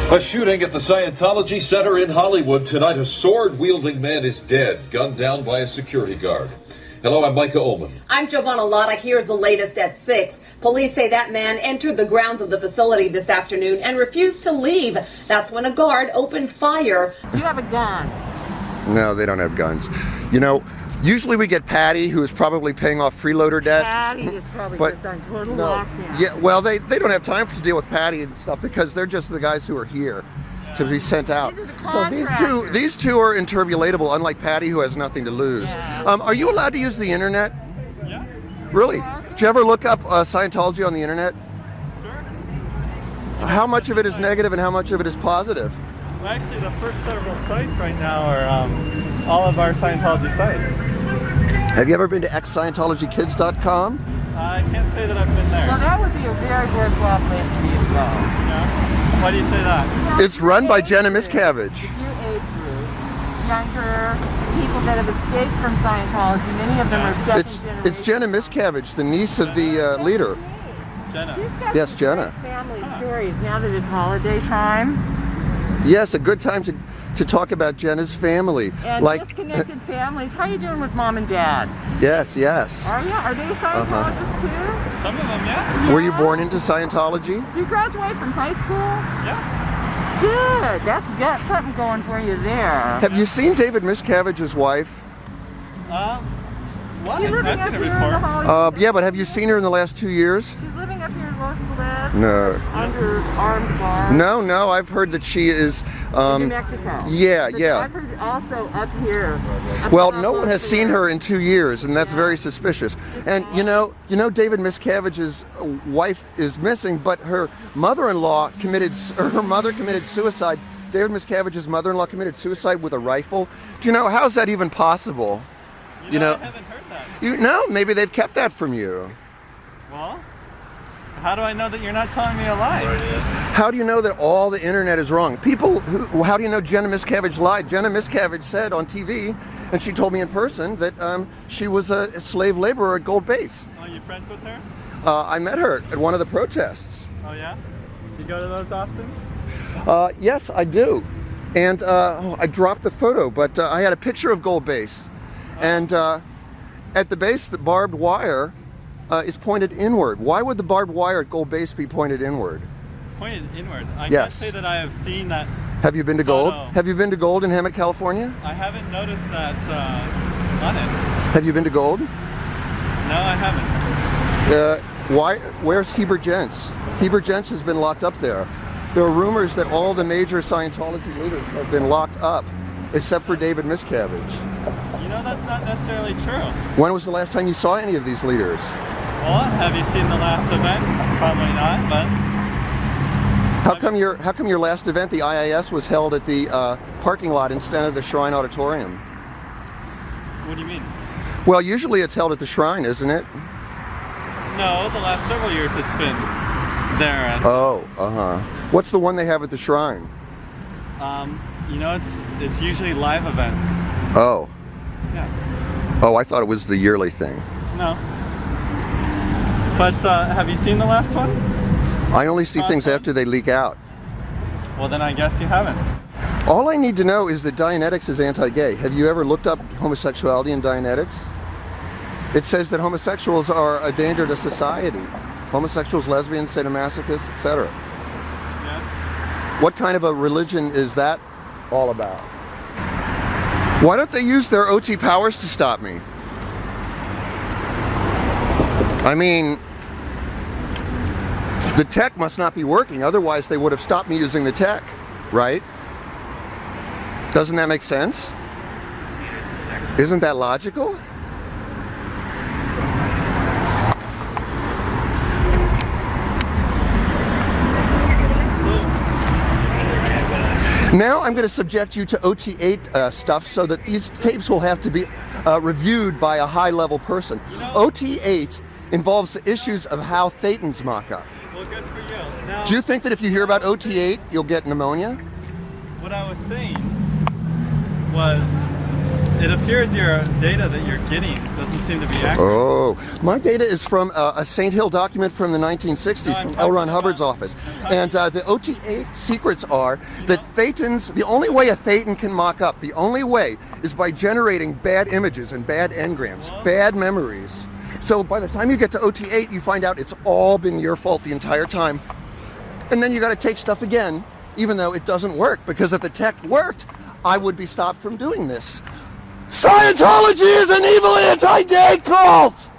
A shooting at the Scientology Center in Hollywood tonight. A sword-wielding man is dead, gunned down by a security guard. Hello, I'm Micah Ullman. I'm Giovanna Lotta. Here's the latest at 6. Police say that man entered the grounds of the facility this afternoon and refused to leave. That's when a guard opened fire. Do you have a gun? No, they don't have guns. You know, usually we get Patty, who is probably paying off freeloader debt. Patty is probably just on total lockdown. Yeah, well, they don't have time to deal with Patty and stuff because they're just the guys who are here to be sent out. These are the So contractors. these two are interbulatable, unlike Patty, who has nothing to lose. Yeah. Are you allowed to use the internet? Yeah. Really? Did you ever look up Scientology on the internet? Sure. How much of it is negative and how much of it is positive? Well, actually, the first several sites right now are all of our Scientology sites. Have you ever been to xscientologykids.com? I can't say that I've been there. Well, that would be a very worthwhile place for you to go. Yeah? Why do you say that? It's run by Jenna Miscavige. If your age group, younger people that have escaped from Scientology, many of them are second generation. It's Jenna Miscavige, the niece of the leader. Jenna. She's got Yes, some Jenna. great family stories now that it's holiday time. Yes, a good time to talk about Jenna's family. And disconnected families. How you doing with mom and dad? Yes. Are you? Are they Scientologists too? Some of them, yeah. Were you born into Scientology? Did you graduate from high school? Yeah. Good. That's got something going for you there. Have you seen David Miscavige's wife? What? She's living I've up seen her here in the before. Hollywood. Yeah, but have you seen her in the last 2 years? She's living up here in Los Feliz. No. Under armed guard. No, I've heard that she is... In New Mexico. Yeah. I've heard also up here. Well, no one has seen her in 2 years, and that's very suspicious. And you know, David Miscavige's wife is missing, but her mother-in-law her mother committed suicide. David Miscavige's mother-in-law committed suicide with a rifle. Do you know, how's that even possible? You know, I haven't heard that. No, maybe they've kept that from you. Well, how do I know that you're not telling me a lie? How do you know that all the internet is wrong? How do you know Jenna Miscavige lied? Jenna Miscavige said on TV, and she told me in person, that she was a slave laborer at Gold Base. Are you friends with her? I met her at one of the protests. Oh yeah? You go to those often? Yes, I do. And I dropped the photo, but I had a picture of Gold Base. And at the base, the barbed wire is pointed inward. Why would the barbed wire at Gold Base be pointed inward? Pointed inward. I Yes. can't say that I have seen that. Have you been to Gold? Photo. Have you been to Gold in Hemet, California? I haven't noticed that on it. Have you been to Gold? No, I haven't. Where's Heber Gents? Heber Gents has been locked up there. There are rumors that all the major Scientology leaders have been locked up, except for David Miscavige. You know, that's not necessarily true. When was the last time you saw any of these leaders? Well, have you seen the last events? Probably not, but... How come your last event, the IIS, was held at the parking lot instead of the Shrine Auditorium? What do you mean? Well, usually it's held at the Shrine, isn't it? No, the last several years it's been there. What's the one they have at the Shrine? You know, it's usually live events. Oh. Yeah. Oh, I thought it was the yearly thing. No. But have you seen the last one? I only see things after they leak out. Well, then I guess you haven't. All I need to know is that Dianetics is anti-gay. Have you ever looked up homosexuality in Dianetics? It says that homosexuals are a danger to society. Homosexuals, lesbians, sadomasochists, etc. Yeah. What kind of a religion is that all about? Why don't they use their OT powers to stop me? I mean, the tech must not be working, otherwise they would have stopped me using the tech, right? Doesn't that make sense? Isn't that logical? Now I'm going to subject you to OT8 stuff so that these tapes will have to be reviewed by a high-level person. OT8 involves the issues of how thetans mock up. Well, good for you. Now, Do you think that if you hear about OT8, you'll get pneumonia? what I was saying was it appears your data that you're getting doesn't seem to be accurate. Oh, my data is from a St. Hill document from the 1960s from L. Ron Hubbard's office. And the OT8 secrets are that thetans, the only way a thetan can mock up, the only way is by generating bad images and bad engrams, bad memories. So by the time you get to OT8, you find out it's all been your fault the entire time. And then you got to take stuff again, even though it doesn't work, because if the tech worked, I would be stopped from doing this. Scientology is an evil anti-gay cult!